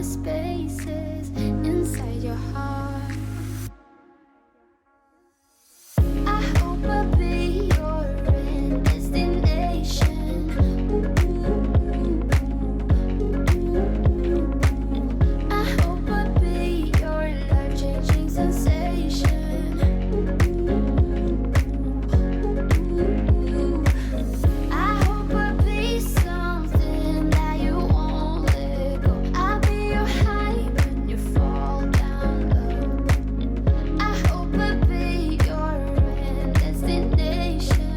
the spaces inside your heart. I hope I'll be your end destination. I hope I'll be your life-changing sensation. I hope I'll be something that you won't let go. I'll be your high when you fall down low. I hope I'll be your end destination.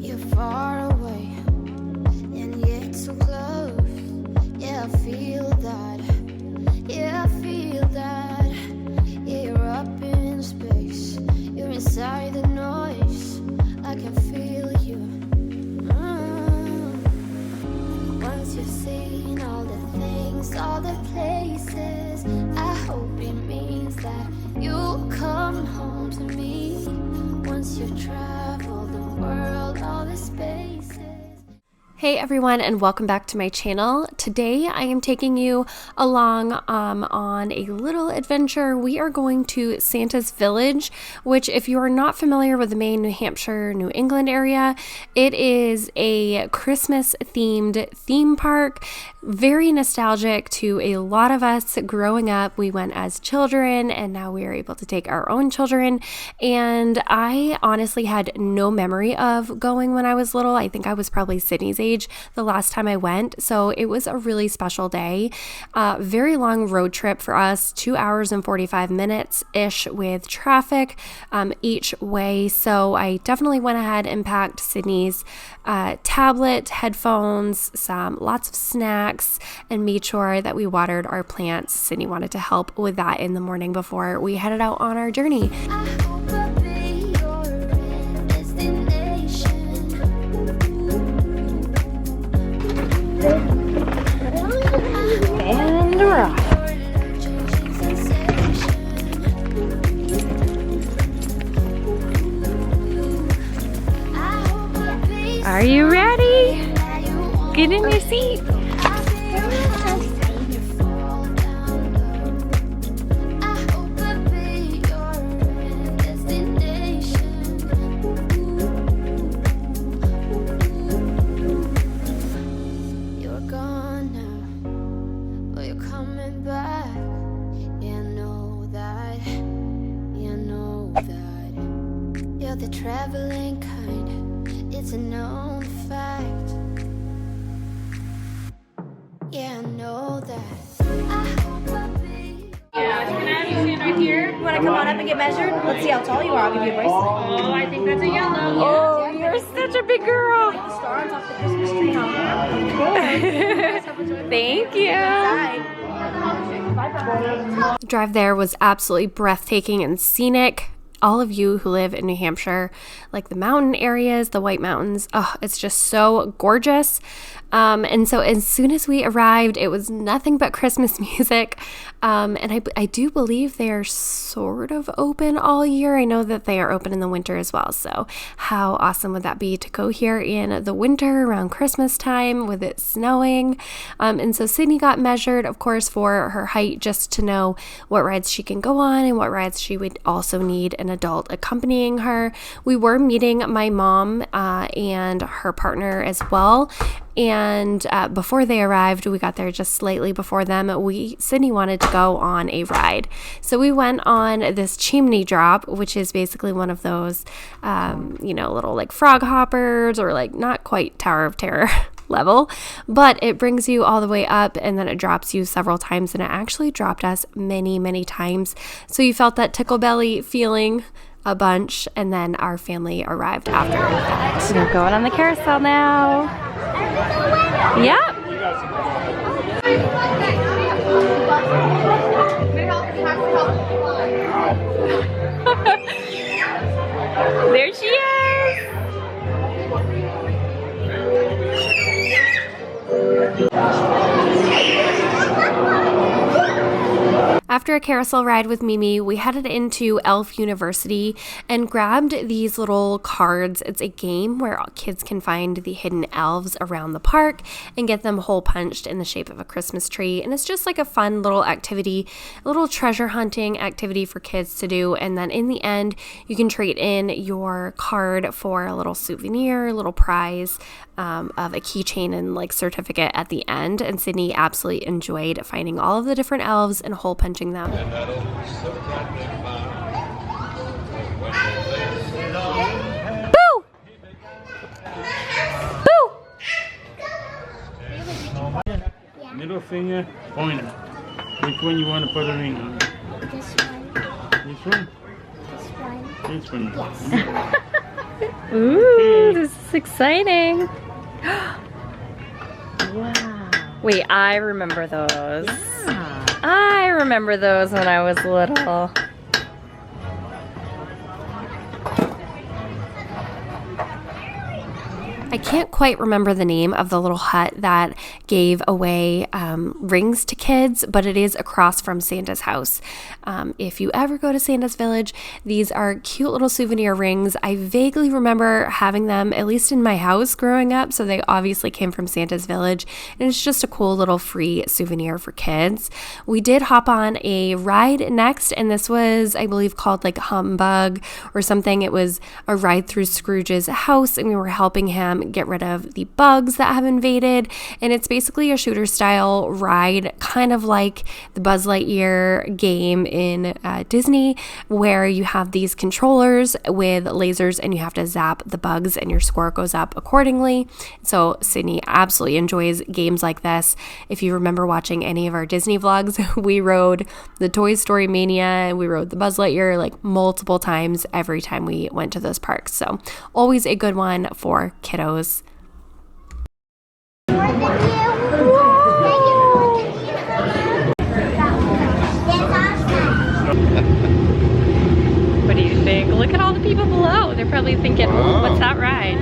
You're far away and yet so close. Yeah, I feel that. Yeah, I feel that. Yeah, you're up in space. You're inside the noise. I can feel you. Once you've seen all the things, all the places, I hope it means that you'll come home to me. Once you've traveled the world, all the spaces. Hey everyone, and welcome back to my channel. Today I am taking you along on a little adventure. We are going to Santa's Village, which, if you are not familiar with the Maine, New Hampshire, New England area, it is a Christmas themed theme park. Very nostalgic to a lot of us growing up. We went as children and now we are able to take our own children. And I honestly had no memory of going when I was little. I think I was probably Sydney's age the last time I went. So it was a really special day. Very long road trip for us, 2 hours and 45 minutes-ish with traffic each way. So I definitely went ahead and packed Sydney's tablet, headphones, lots of snacks, and made sure that we watered our plants. Sydney wanted to help with that in the morning before we headed out on our journey. I hope I'll be your end destination. And rock. Life-changing sensation. I hope I'll be Are you ready? something that you won't Get in your seat. I'll be your high when you fall down low. I hope I'll be your end destination. You're gone now, but you're coming back. Yeah, I know that. Yeah, I know that. You're the traveling kind. It's a known fact. Yeah, I know that. I hope I'll be. Right here. You want to come on up and get measured? Let's see how tall you are. I'll give you a bracelet. Oh, I think that's a yellow. Oh, you're such a big girl. Star on top of the Christmas tree, Thank you. Bye-bye. Drive there was absolutely breathtaking and scenic. All of you who live in New Hampshire, like the mountain areas, the White Mountains, oh, it's just so gorgeous. And so as soon as we arrived, it was nothing but Christmas music. And I do believe they're sort of open all year. I know that they are open in the winter as well. So how awesome would that be to go here in the winter around Christmas time with it snowing? And so Sydney got measured, of course, for her height, just to know what rides she can go on and what rides she would also need an adult accompanying her. We were meeting my mom and her partner as well. And before they arrived, we got there just slightly before them. Sydney wanted to go on a ride. So we went on this chimney drop, which is basically one of those, little like frog hoppers, or like not quite Tower of Terror level, but it brings you all the way up and then it drops you several times, and it actually dropped us many, many times. So you felt that tickle belly feeling a bunch, and then our family arrived after that. We're going on the carousel now. Yep. There she is. After after a carousel ride with Mimi, we headed into Elf University and grabbed these little cards. It's a game where kids can find the hidden elves around the park and get them hole punched in the shape of a Christmas tree. And it's just like a fun little activity, a little treasure hunting activity for kids to do. And then in the end, you can trade in your card for a little souvenir, a little prize of a keychain and like certificate at the end. And Sydney absolutely enjoyed finding all of the different elves and hole punching them. Boo! Boo! Middle finger, pointer. Which one you want to put a ring on? This one. This one? This one. This one. Yes. Ooh, this is exciting. Wow. Wait, I remember those. Yeah. I remember those when I was little. I can't quite remember the name of the little hut that gave away rings to kids, but it is across from Santa's house. If you ever go to Santa's Village, these are cute little souvenir rings. I vaguely remember having them, at least in my house growing up, so they obviously came from Santa's Village, and it's just a cool little free souvenir for kids. We did hop on a ride next, and this was, I believe, called like Humbug or something. It was a ride through Scrooge's house, and we were helping him get rid of the bugs that have invaded. And it's basically a shooter style ride, kind of like the Buzz Lightyear game in Disney, where you have these controllers with lasers and you have to zap the bugs and your score goes up accordingly. So Sydney absolutely enjoys games like this. If you remember watching any of our Disney vlogs, we rode the Toy Story Mania and we rode the Buzz Lightyear like multiple times every time we went to those parks. So always a good one for kiddos. What do you think? Look at all the people below. They're probably thinking, oh, what's that ride?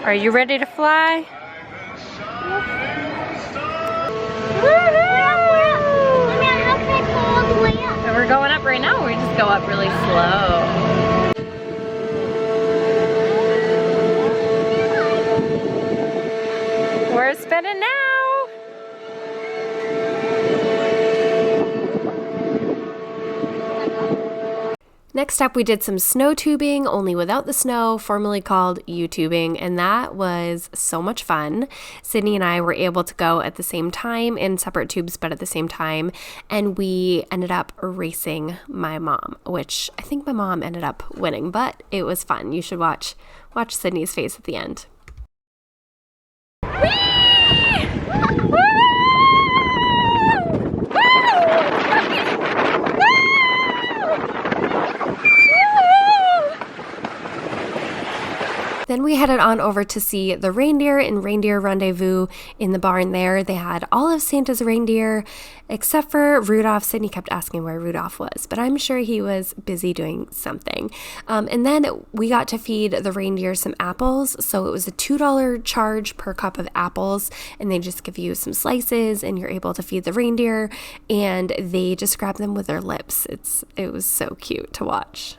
Are you ready to fly? And we're going up right now. We just go up really slow. We're spinning now. Next up, we did some snow tubing, only without the snow, formerly called U-tubing, and that was so much fun. Sydney and I were able to go at the same time in separate tubes, but at the same time, and we ended up racing my mom, which I think my mom ended up winning, but it was fun. You should watch Sydney's face at the end. Then we headed on over to see the reindeer in Reindeer Rendezvous in the barn there. They had all of Santa's reindeer except for Rudolph. Sydney kept asking where Rudolph was, but I'm sure he was busy doing something. And then we got to feed the reindeer some apples. So it was a $2 charge per cup of apples, and they just give you some slices and you're able to feed the reindeer, and they just grab them with their lips. It was so cute to watch.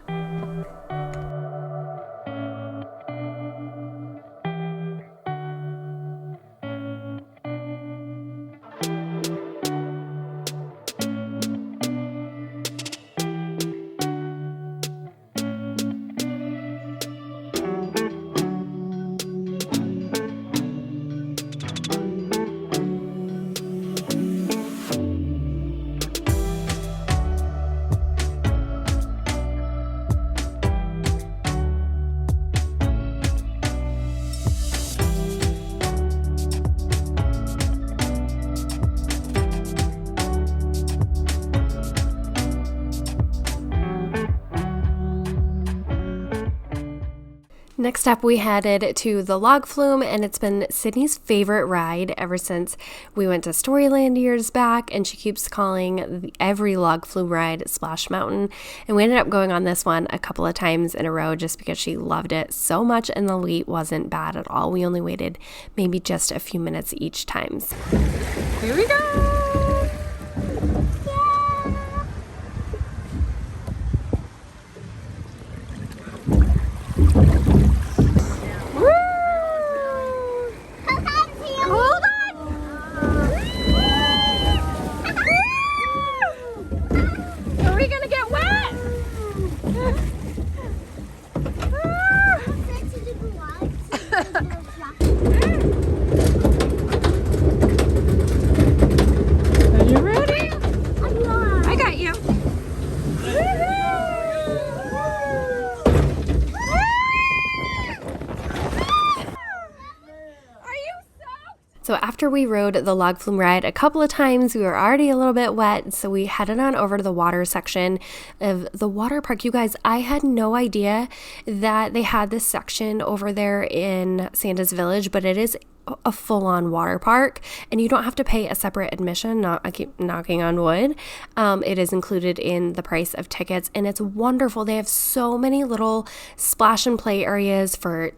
Next up, we headed to the log flume, and it's been Sydney's favorite ride ever since we went to Storyland years back, and she keeps calling every log flume ride Splash Mountain. And we ended up going on this one a couple of times in a row just because she loved it so much, and the wait wasn't bad at all. We only waited maybe just a few minutes each time. Here we go! So after we rode the log flume ride a couple of times, we were already a little bit wet, so we headed on over to the water section of the water park. You guys, I had no idea that they had this section over there in Santa's Village, but it is a full-on water park, and you don't have to pay a separate admission. I keep knocking on wood. It is included in the price of tickets, and it's wonderful. They have so many little splash and play areas for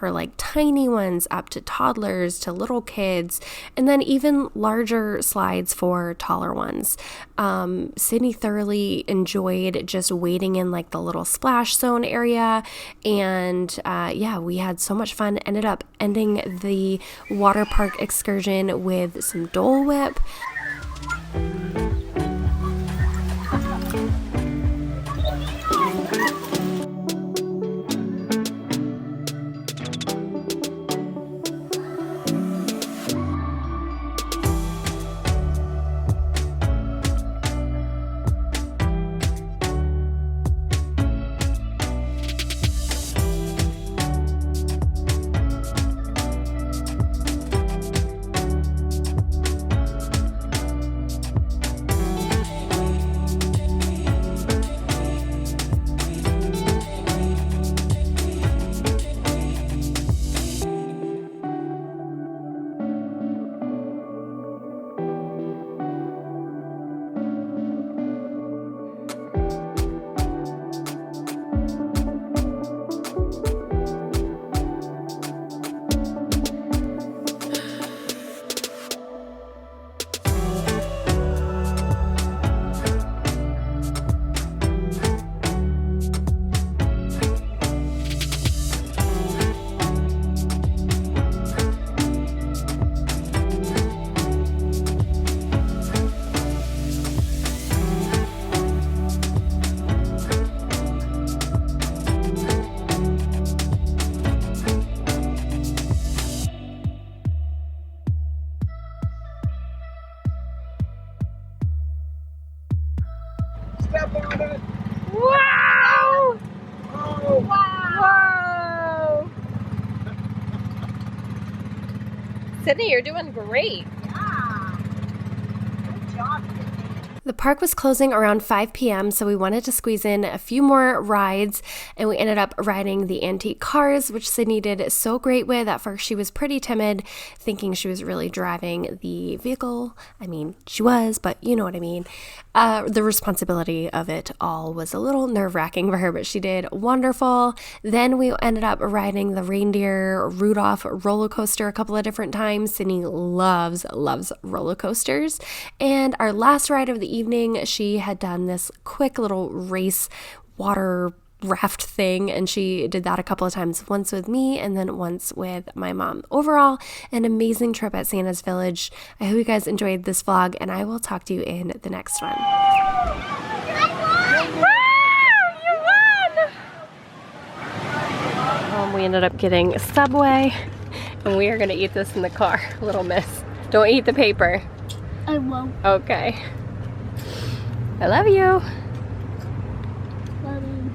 like tiny ones up to toddlers to little kids, and then even larger slides for taller ones. Sydney thoroughly enjoyed just wading in like the little splash zone area, and yeah, we had so much fun. Ended up ending the water park excursion with some Dole Whip. Wow! Oh. Wow! Sydney, you're doing great. Yeah. Good job, Sydney. The park was closing around 5 p.m., so we wanted to squeeze in a few more rides, and we ended up riding the antique cars, which Sydney did so great with. At first, she was pretty timid, thinking she was really driving the vehicle. I mean, she was, but you know what I mean. The responsibility of it all was a little nerve-wracking for her, but she did wonderful. Then we ended up riding the reindeer Rudolph roller coaster a couple of different times. Sydney loves roller coasters. And our last ride of the evening, she had done this quick little race water raft thing, and she did that a couple of times, once with me and then once with my mom. Overall, an amazing trip at Santa's Village. I hope you guys enjoyed this vlog, and I will talk to you in the next one. We ended up getting a Subway, and we are going to eat this in the car. Little miss, don't eat the paper. I won't. Okay. I love you. Love you.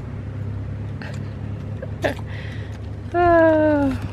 Oh.